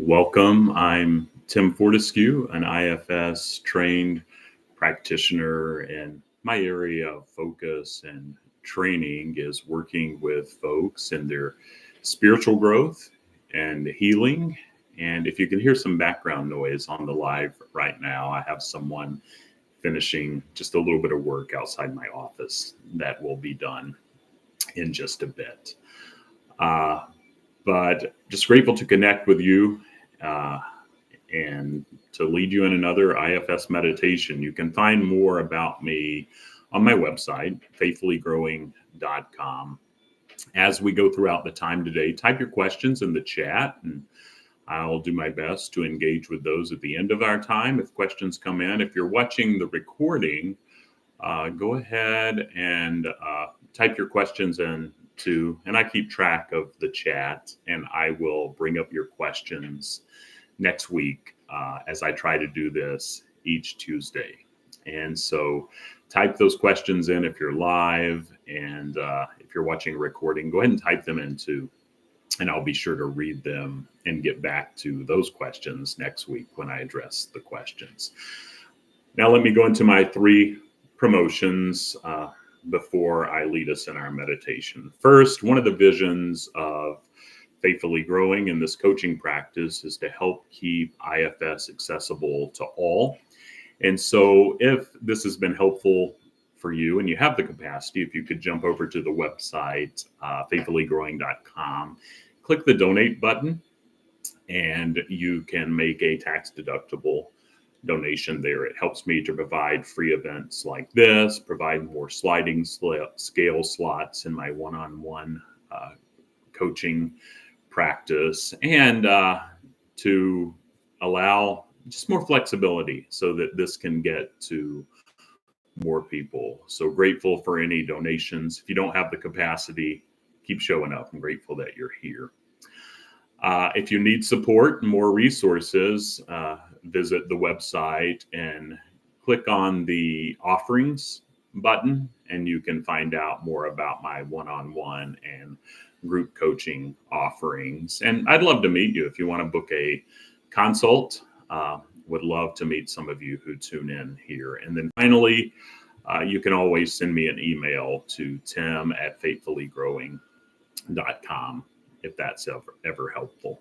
Welcome. I'm Tim Fortescue, an IFS trained practitioner, and my area of focus and training is working with folks in their spiritual growth and healing. And if you can hear some background noise on the live right now, I have someone finishing just a little bit of work outside my office that will be done in just a bit. But just grateful to connect with you uh, and to lead you in another IFS meditation. You can find more about me on my website, faithfullygrowing.com. As we go throughout the time today, type your questions in the chat, and I'll do my best to engage with those at the end of our time if questions come in. If you're watching the recording, go ahead and type your questions in too, and I keep track of the chat, and I will bring up your questions next week as I try to do this each Tuesday. And so type those questions in if you're live, and if you're watching a recording, go ahead and type them in too, and I'll be sure to read them and get back to those questions next week when I address the questions. Now let me go into my three promotions before I lead us in our meditation. First, one of the visions of Faithfully Growing in this coaching practice is to help keep IFS accessible to all. And so if this has been helpful for you and you have the capacity, if you could jump over to the website, faithfullygrowing.com, click the donate button, and you can make a tax-deductible donation there. It helps me to provide free events like this, provide more sliding scale slots in my one-on-one coaching practice, and to allow just more flexibility so that this can get to more people. So grateful for any donations. If you don't have the capacity, keep showing up. I'm grateful that you're here. If you need support and more resources, visit the website and click on the offerings button, and you can find out more about my one-on-one and group coaching offerings. And I'd love to meet you if you want to book a consult. Would love to meet some of you who tune in here. And then finally, you can always send me an email to tim@faithfullygrowing.com if that's ever helpful.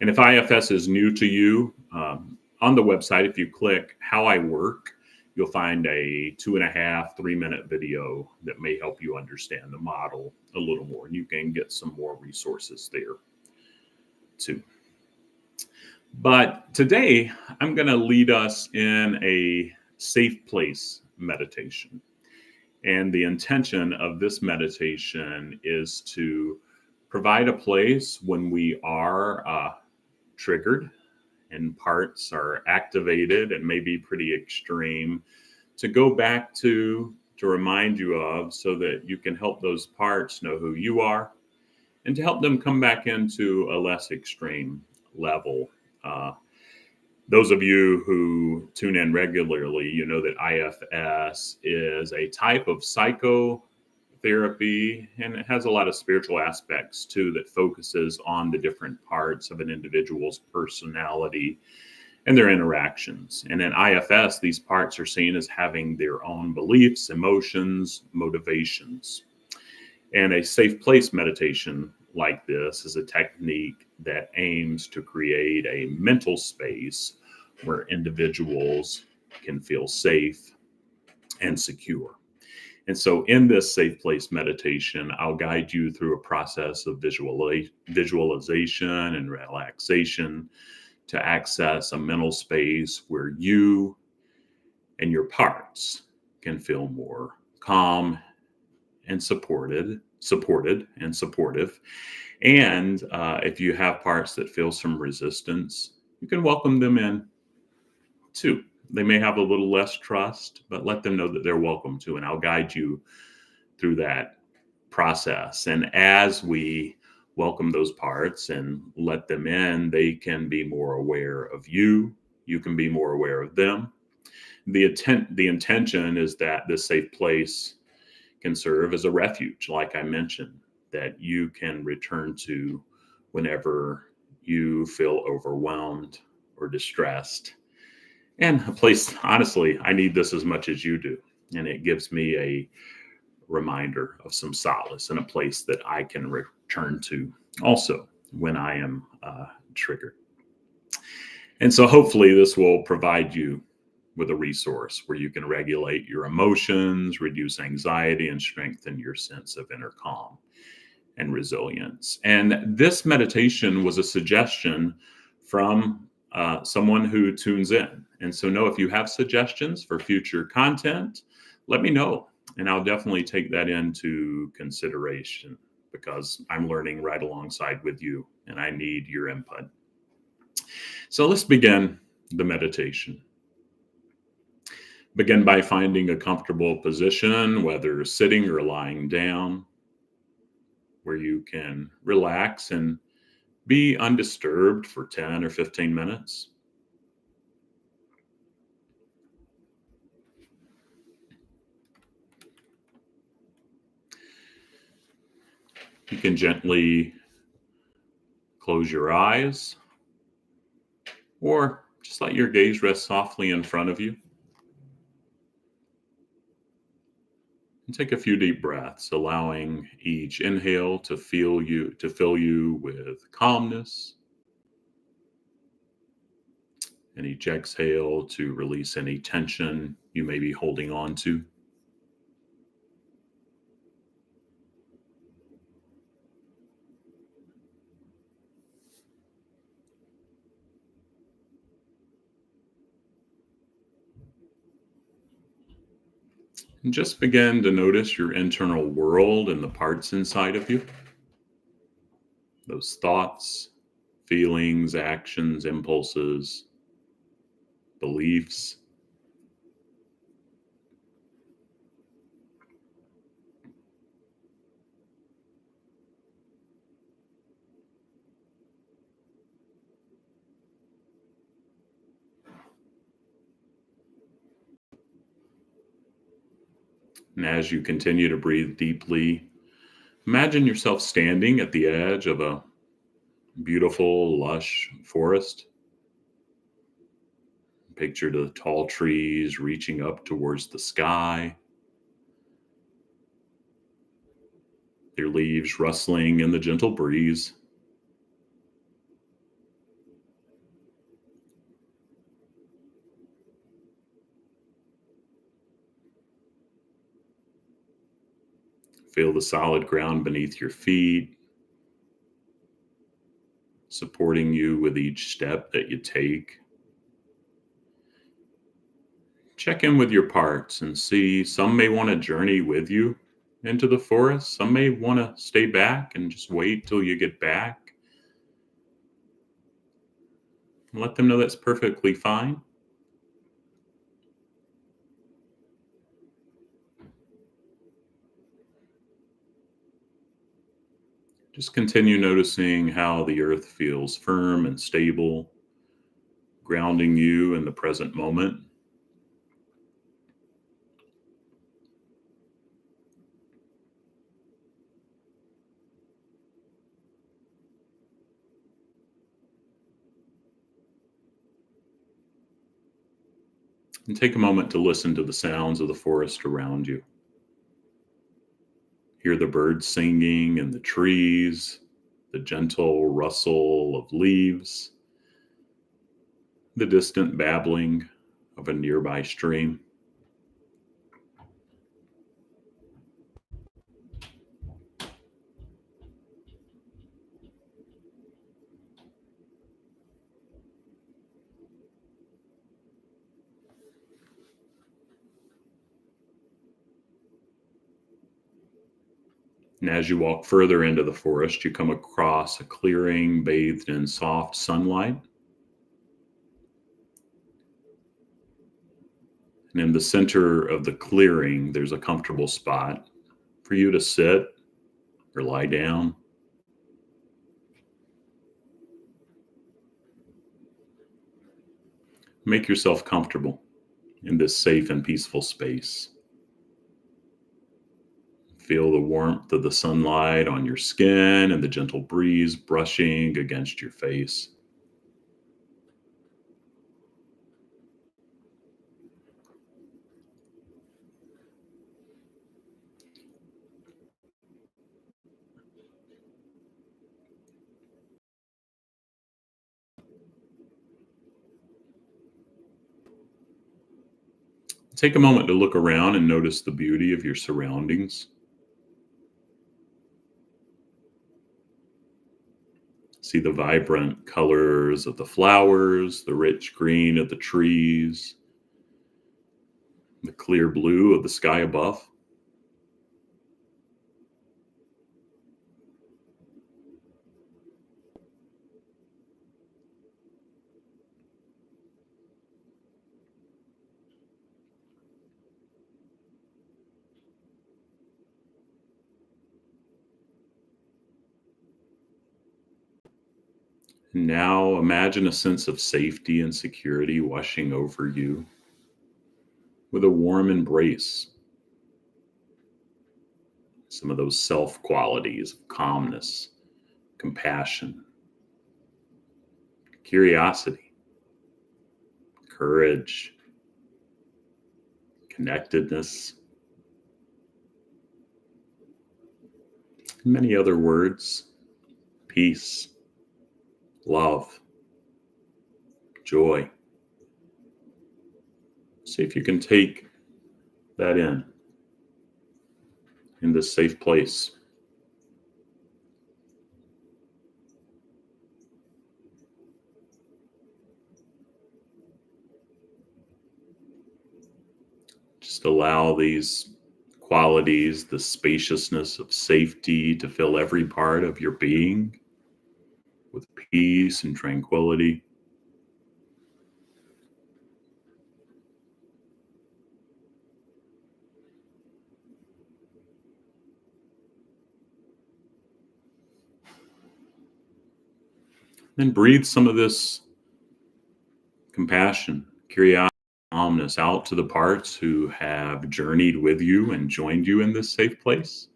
And if IFS is new to you, on the website, if you click How I Work, you'll find a 2.5, 3-minute video that may help you understand the model a little more. And you can get some more resources there too. But today, I'm going to lead us in a safe place meditation. And the intention of this meditation is to provide a place when we are triggered and parts are activated and maybe pretty extreme, to go back to remind you of, so that you can help those parts know who you are and to help them come back into a less extreme level. Those of you who tune in regularly, you know that IFS is a type of psychotherapy, and it has a lot of spiritual aspects too that focuses on the different parts of an individual's personality and their interactions. And in IFS, these parts are seen as having their own beliefs, emotions, motivations. And a safe place meditation like this is a technique that aims to create a mental space where individuals can feel safe and secure. And so in this safe place meditation, I'll guide you through a process of visualization and relaxation to access a mental space where you and your parts can feel more calm and supported and supportive. And if you have parts that feel some resistance, you can welcome them in too. They may have a little less trust, but let them know that they're welcome to, and I'll guide you through that process. And as we welcome those parts and let them in, they can be more aware of you. You can be more aware of them. The intention is that this safe place can serve as a refuge, like I mentioned, that you can return to whenever you feel overwhelmed or distressed. And a place, honestly, I need this as much as you do. And it gives me a reminder of some solace and a place that I can return to also when I am triggered. And so hopefully this will provide you with a resource where you can regulate your emotions, reduce anxiety, and strengthen your sense of inner calm and resilience. And this meditation was a suggestion from someone who tunes in. And so, know if you have suggestions for future content, let me know. And I'll definitely take that into consideration because I'm learning right alongside with you and I need your input. So, let's begin the meditation. Begin by finding a comfortable position, whether sitting or lying down, where you can relax and be undisturbed for 10 or 15 minutes. You can gently close your eyes or just let your gaze rest softly in front of you. And take a few deep breaths, allowing each inhale to fill you with calmness, and each exhale to release any tension you may be holding on to. And just begin to notice your internal world and the parts inside of you. Those thoughts, feelings, actions, impulses, beliefs. And as you continue to breathe deeply, imagine yourself standing at the edge of a beautiful, lush forest. Picture the tall trees reaching up towards the sky, their leaves rustling in the gentle breeze. Feel the solid ground beneath your feet, supporting you with each step that you take. Check in with your parts and see some may want to journey with you into the forest. Some may want to stay back and just wait till you get back. Let them know that's perfectly fine. Just continue noticing how the earth feels firm and stable, grounding you in the present moment. And take a moment to listen to the sounds of the forest around you. Hear the birds singing in the trees, the gentle rustle of leaves, the distant babbling of a nearby stream. And as you walk further into the forest, you come across a clearing bathed in soft sunlight. And in the center of the clearing, there's a comfortable spot for you to sit or lie down. Make yourself comfortable in this safe and peaceful space. Feel the warmth of the sunlight on your skin and the gentle breeze brushing against your face. Take a moment to look around and notice the beauty of your surroundings. See the vibrant colors of the flowers, the rich green of the trees, the clear blue of the sky above. And now imagine a sense of safety and security washing over you with a warm embrace. Some of those self qualities of calmness, compassion, curiosity, courage, connectedness, and many other words: peace, love, joy. See if you can take that in this safe place. Just allow these qualities, the spaciousness of safety, to fill every part of your being with peace and tranquility. Then breathe some of this compassion, curiosity, calmness out to the parts who have journeyed with you and joined you in this safe place.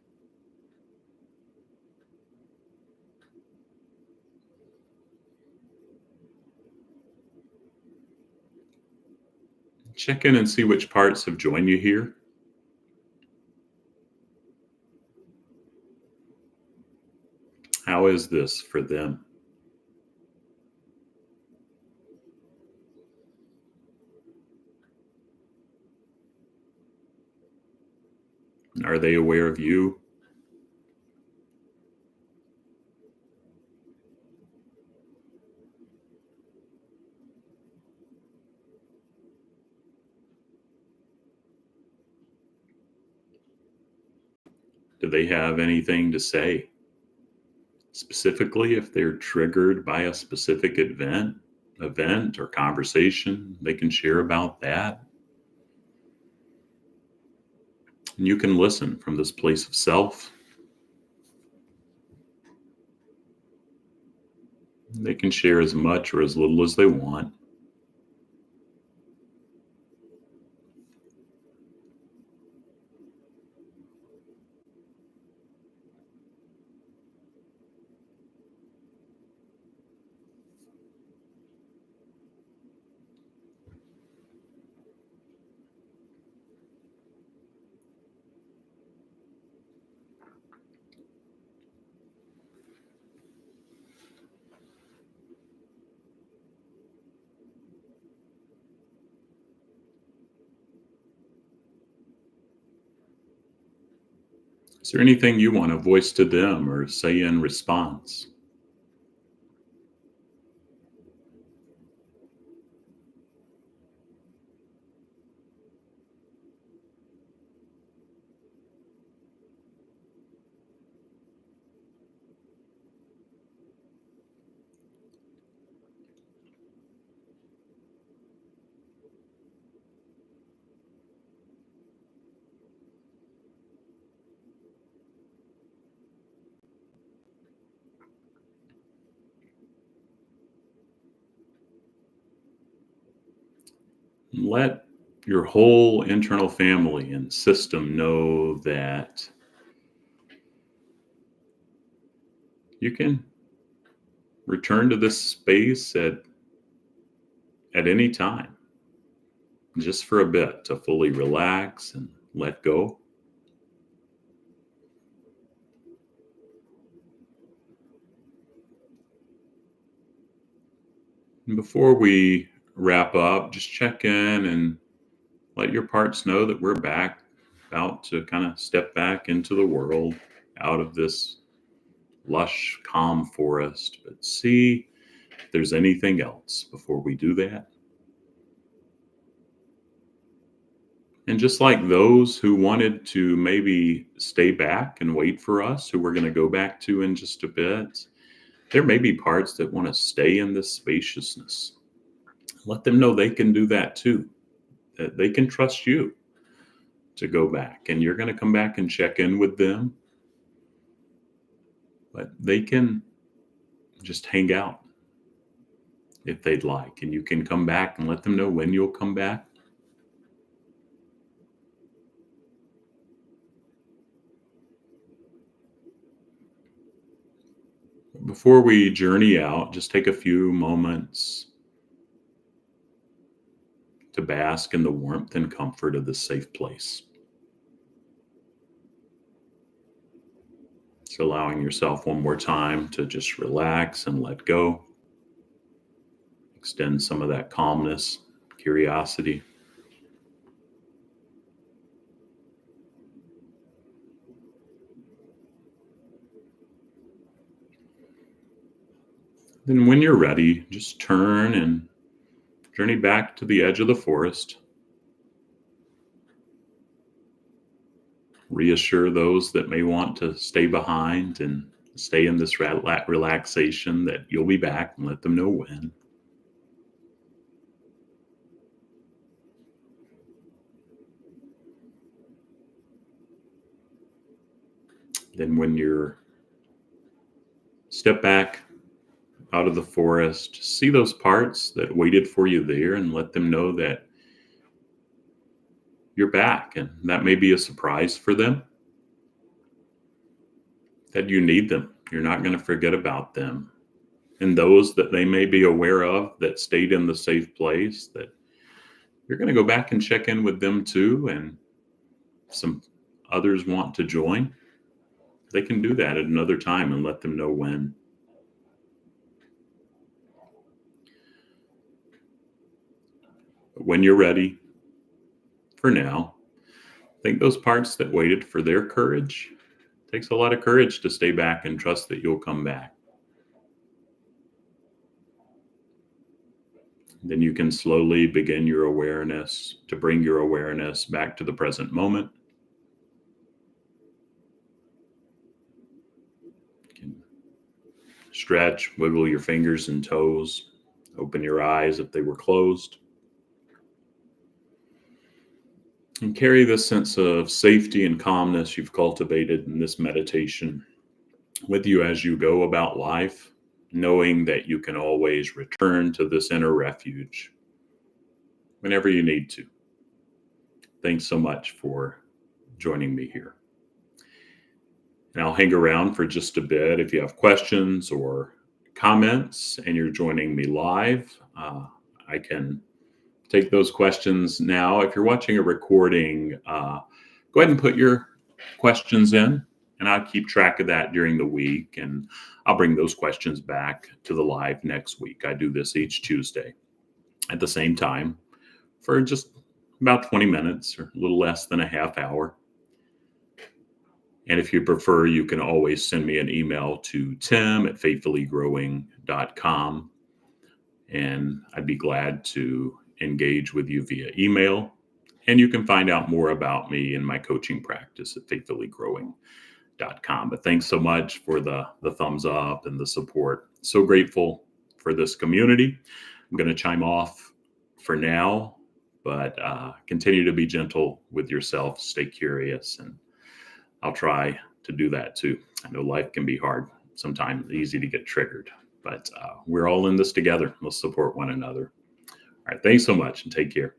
Check in and see which parts have joined you here. How is this for them? Are they aware of you? Do they have anything to say? Specifically, if they're triggered by a specific event or conversation, they can share about that. And you can listen from this place of self. They can share as much or as little as they want. Is there anything you want to voice to them or say in response? Let your whole internal family and system know that you can return to this space at any time, just for a bit, to fully relax and let go. And before we wrap up, just check in and let your parts know that we're back, about to kind of step back into the world, out of this lush, calm forest. But see if there's anything else before we do that. And just like those who wanted to maybe stay back and wait for us, who we're going to go back to in just a bit, there may be parts that want to stay in this spaciousness. Let them know they can do that too, that they can trust you to go back. And you're going to come back and check in with them. But they can just hang out if they'd like. And you can come back and let them know when you'll come back. Before we journey out, just take a few moments to bask in the warmth and comfort of this safe place. So allowing yourself one more time to just relax and let go. Extend some of that calmness, curiosity. Then when you're ready, just turn and journey back to the edge of the forest. Reassure those that may want to stay behind and stay in this relaxation that you'll be back, and let them know when. Then when you're step back out of the forest, see those parts that waited for you there and let them know that you're back. And that may be a surprise for them, that you need them. You're not going to forget about them. And those that they may be aware of that stayed in the safe place, that you're going to go back and check in with them too. And if some others want to join, they can do that at another time and let them know when. But when you're ready, for now, I think those parts that waited for their courage, it takes a lot of courage to stay back and trust that you'll come back. Then you can slowly begin your awareness to bring your awareness back to the present moment. You can stretch, wiggle your fingers and toes, open your eyes if they were closed. And carry this sense of safety and calmness you've cultivated in this meditation with you as you go about life, knowing that you can always return to this inner refuge whenever you need to. Thanks so much for joining me here. And I'll hang around for just a bit. If you have questions or comments and you're joining me live, I can take those questions now. If you're watching a recording, go ahead and put your questions in, and I'll keep track of that during the week, and I'll bring those questions back to the live next week. I do this each Tuesday at the same time for just about 20 minutes or a little less than a half hour. And if you prefer, you can always send me an email to tim@faithfullygrowing.com, and I'd be glad to engage with you via email. And you can find out more about me and my coaching practice at faithfullygrowing.com. But thanks so much for the thumbs up and the support. So grateful for this community. I'm going to chime off for now, but continue to be gentle with yourself, stay curious, and I'll try to do that too. I know life can be hard, sometimes easy to get triggered, but we're all in this together. Let's support one another. All right, thanks so much and take care.